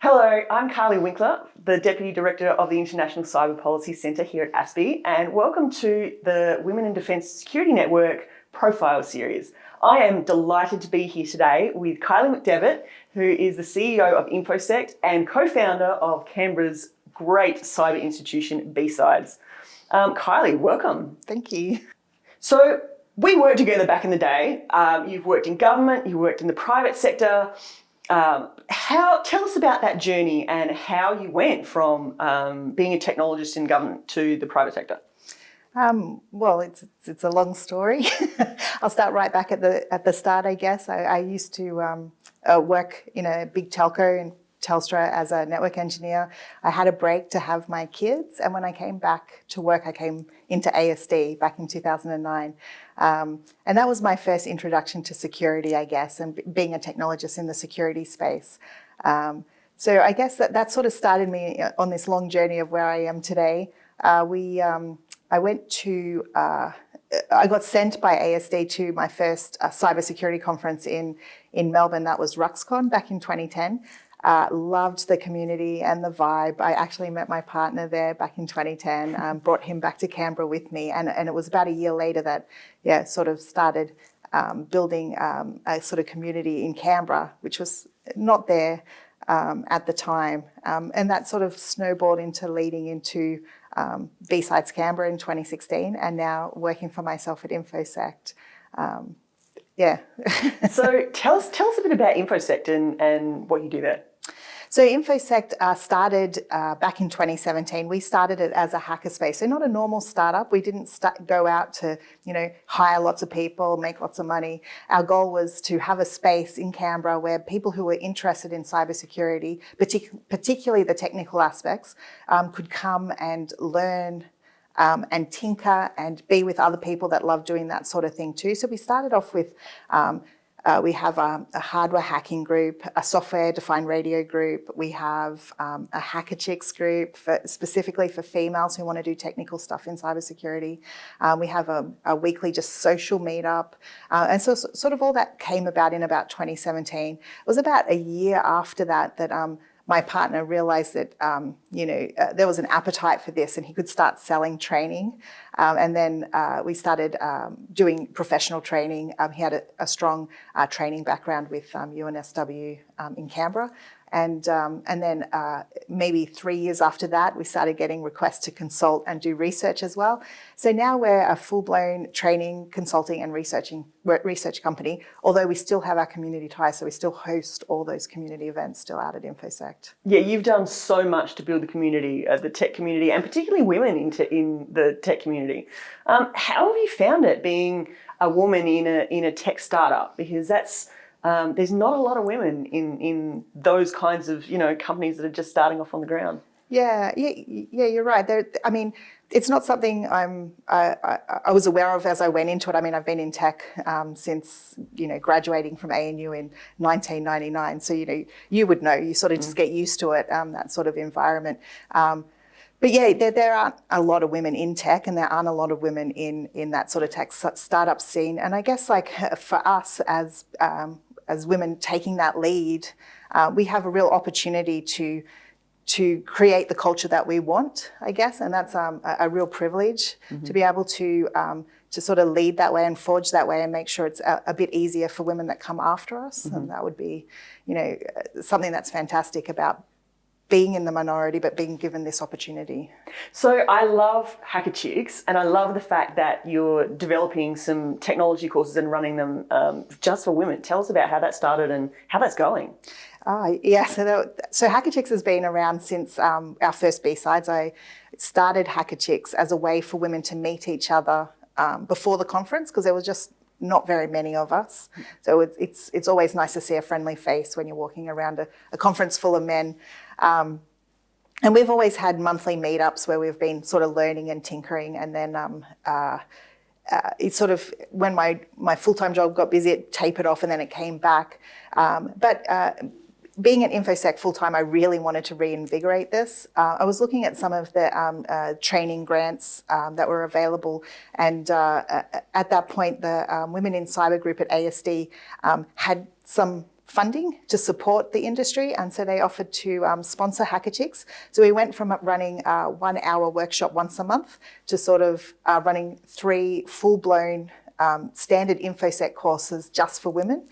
Hello, I'm Kylie Winkler, the Deputy Director of the International Cyber Policy Centre here at ASPI, and welcome to the Women in Defence Security Network Profile Series. I am delighted to be here today with Kylie McDeviitt, who is the CEO of InfoSect and co-founder of Canberra's great cyber institution, BSides. Kylie, welcome. Thank you. So we worked together back in the day. You've worked in government, you worked in the private sector. Tell us about that journey and how you went from being a technologist in government to the private sector. Well, it's a long story. I'll start right back at the start, I guess. I used to work in a big telco in Telstra as a network engineer. I had a break to have my kids, and when I came back to work, I came into ASD back in 2009. And that was my first introduction to security, I guess, and being a technologist in the security space. So I guess that sort of started me on this long journey of where I am today. I got sent by ASD to my first cybersecurity conference in Melbourne. That was RuxCon back in 2010. Loved the community and the vibe. I actually met my partner there back in 2010, brought him back to Canberra with me, and it was about a year later that, sort of started building a sort of community in Canberra, which was not there at the time. And that sort of snowballed into leading into BSides Canberra in 2016, and now working for myself at InfoSect. So tell us a bit about InfoSect and what you do there. So InfoSect started back in 2017. We started it as a hackerspace, so not a normal startup. We didn't go out to, hire lots of people, make lots of money. Our goal was to have a space in Canberra where people who were interested in cybersecurity, particularly the technical aspects, could come and learn and tinker and be with other people that love doing that sort of thing too. So we started off with, we have a hardware hacking group, a software-defined radio group. We have a Hacker Chicks group specifically for females who want to do technical stuff in cybersecurity. We have a weekly just social meetup. And so sort of all that came about in about 2017. It was about a year after that my partner realised that, there was an appetite for this and he could start selling training. And then we started doing professional training. He had a strong training background with UNSW in Canberra. And then maybe 3 years after that, we started getting requests to consult and do research as well. So now we're a full-blown training, consulting and research company, although we still have our community ties, so we still host all those community events still out at InfoSect. Yeah, you've done so much to build the community, the tech community, and particularly women in the tech community. How have you found it being a woman in a tech startup? Because there's not a lot of women in those kinds of companies that are just starting off on the ground. Yeah, you're right. It's not something I was aware of as I went into it. I've been in tech since graduating from ANU in 1999. So you would know. You sort of just get used to it, that sort of environment. But yeah, there aren't a lot of women in tech, and there aren't a lot of women in that sort of tech startup scene. And I guess for us as women taking that lead, we have a real opportunity to create the culture that we want, I guess, and that's a real privilege to be able to sort of lead that way and forge that way and make sure it's a bit easier for women that come after us. And that would be, something that's fantastic about being in the minority, but being given this opportunity. So I love Hacker Chicks, and I love the fact that you're developing some technology courses and running them just for women. Tell us about how that started and how that's going. So Hacker Chicks has been around since our first BSides. I started Hacker Chicks as a way for women to meet each other before the conference, because there was just not very many of us. So it's always nice to see a friendly face when you're walking around a conference full of men. And we've always had monthly meetups where we've been sort of learning and tinkering, and then it's sort of when my full-time job got busy, it tapered off and then it came back. But being at InfoSec full-time, I really wanted to reinvigorate this. I was looking at some of the training grants that were available, and at that point, the Women in Cyber group at ASD had some funding to support the industry, and so they offered to sponsor Hacker Chicks. So we went from running a 1 hour workshop once a month to sort of running 3 full-blown standard InfoSect courses just for women.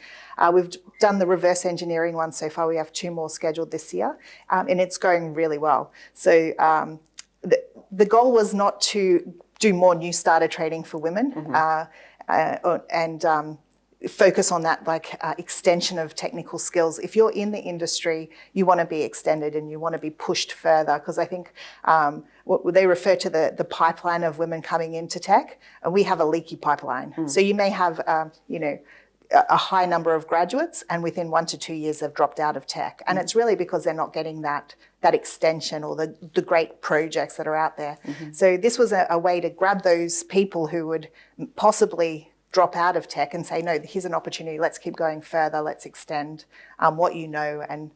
We've done the reverse engineering one so far. We have 2 more scheduled this year, and it's going really well. So the goal was not to do more new starter training for women and focus on that extension of technical skills. If you're in the industry, you want to be extended and you want to be pushed further, because I think what they refer to the pipeline of women coming into tech, and we have a leaky pipeline. So you may have a high number of graduates, and within 1 to 2 years they've dropped out of tech, and it's really because they're not getting that extension or the great projects that are out there. So this was a way to grab those people who would possibly drop out of tech and say, no, here's an opportunity, let's keep going further, let's extend what you know and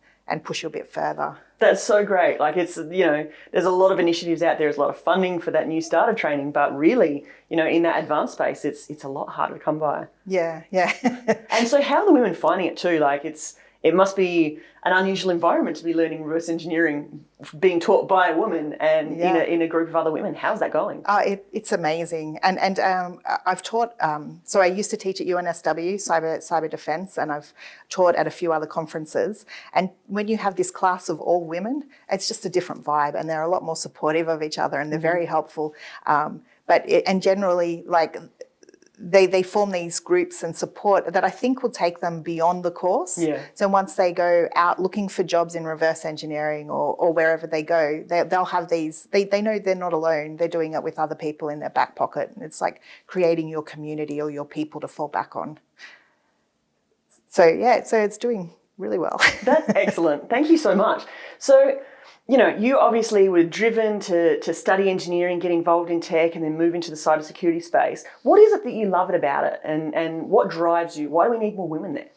push you a bit further. That's so great. Like, it's, there's a lot of initiatives out there, there's a lot of funding for that new starter training, but really, in that advanced space, it's a lot harder to come by. Yeah. And so how are the women finding it too? Like, it must be an unusual environment to be learning reverse engineering, being taught by a woman and in a group of other women. How's that going? It's amazing. And I've taught, so I used to teach at UNSW, cyber defense, and I've taught at a few other conferences. And when you have this class of all women, it's just a different vibe, and they're a lot more supportive of each other, and they're very helpful. And generally, they form these groups and support that I think will take them beyond the course. Yeah. So once they go out looking for jobs in reverse engineering or wherever they go, they'll have these, they know they're not alone. They're doing it with other people in their back pocket. And it's like creating your community or your people to fall back on. So it's doing really well. That's excellent. Thank you so much. So, you obviously were driven to study engineering, get involved in tech, and then move into the cybersecurity space. What is it that you love about it, and what drives you? Why do we need more women there?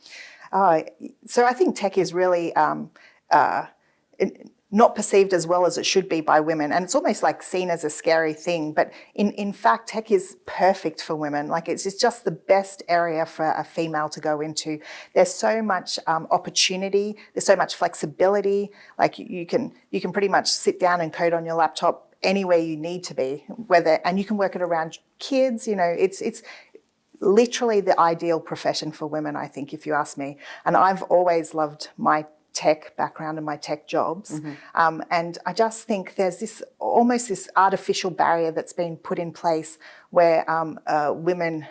So I think tech is really not perceived as well as it should be by women, and it's almost like seen as a scary thing. But in fact, tech is perfect for women. Like, it's just the best area for a female to go into. There's so much opportunity. There's so much flexibility. Like, you can pretty much sit down and code on your laptop anywhere you need to be. And you can work it around kids. It's literally the ideal profession for women, I think, if you ask me. And I've always loved my tech background and my tech jobs. And I just think there's this artificial barrier that's been put in place where women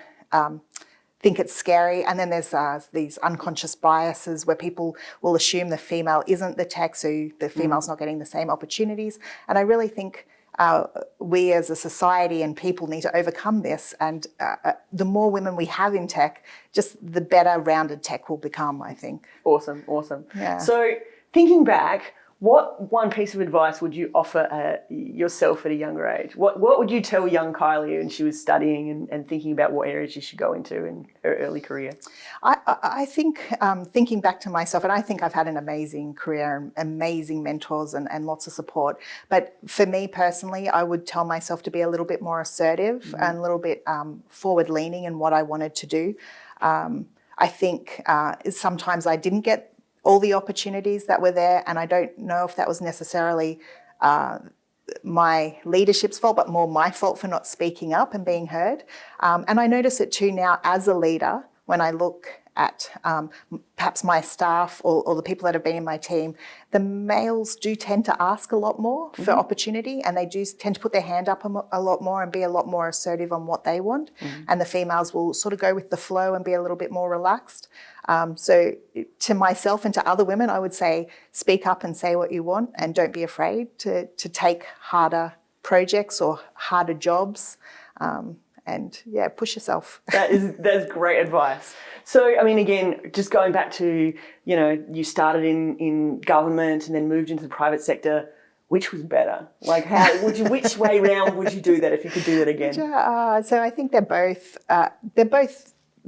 think it's scary. And then there's these unconscious biases where people will assume the female isn't the tech, so the female's not getting the same opportunities. And I really think we as a society and people need to overcome this, and the more women we have in tech, just the better rounded tech will become, I think. Awesome. Yeah. So thinking back, what one piece of advice would you offer yourself at a younger age? What would you tell young Kylie when she was studying and thinking about what areas she should go into in her early career? I think thinking back to myself, and I think I've had an amazing career, amazing mentors and lots of support. But for me personally, I would tell myself to be a little bit more assertive and a little bit forward-leaning in what I wanted to do. I think sometimes I didn't get all the opportunities that were there, and I don't know if that was necessarily my leadership's fault, but more my fault for not speaking up and being heard. And I notice it too now as a leader when I look at perhaps my staff or the people that have been in my team. The males do tend to ask a lot more for opportunity, and they do tend to put their hand up a lot more and be a lot more assertive on what they want. And the females will sort of go with the flow and be a little bit more relaxed. So to myself and to other women, I would say speak up and say what you want, and don't be afraid to take harder projects or harder jobs. And push yourself. That's great advice. So, I mean, again, just going back to, you started in government and then moved into the private sector. Which was better? Like, which way round would you do that if you could do that again? So I think they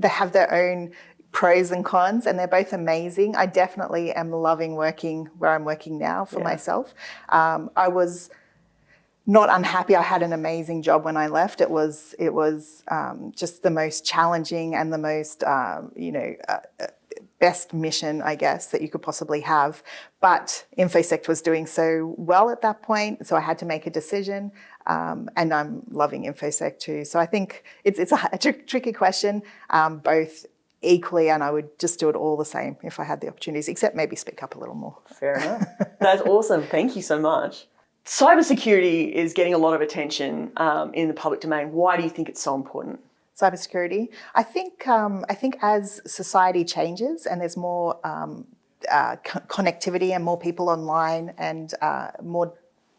have their own pros and cons, and they're both amazing. I definitely am loving working where I'm working now for myself. I was not unhappy. I had an amazing job when I left. It was just the most challenging and the most best mission, I guess, that you could possibly have. But InfoSect was doing so well at that point, so I had to make a decision. And I'm loving InfoSect too. So I think it's a tricky question, both equally, and I would just do it all the same if I had the opportunities, except maybe speak up a little more. Fair enough. That's awesome. Thank you so much. Cybersecurity is getting a lot of attention in the public domain. Why do you think it's so important? Cybersecurity. I think as society changes and there's more connectivity and more people online and more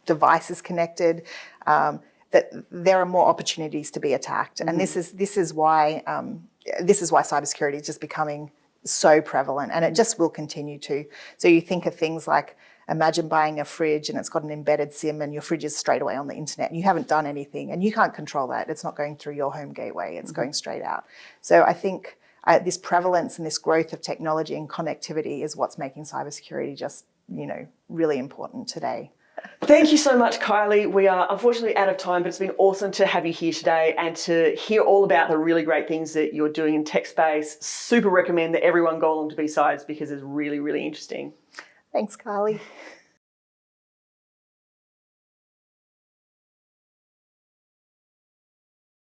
devices connected, that there are more opportunities to be attacked. And this is why cybersecurity is just becoming so prevalent, and it just will continue to. So you think of things like, imagine buying a fridge and it's got an embedded SIM and your fridge is straight away on the internet and you haven't done anything and you can't control that. It's not going through your home gateway, it's going straight out. So I think this prevalence and this growth of technology and connectivity is what's making cybersecurity just, really important today. Thank you so much, Kylie. We are unfortunately out of time, but it's been awesome to have you here today and to hear all about the really great things that you're doing in tech space. Super recommend that everyone go along to BSides because it's really, really interesting. Thanks, Kylie.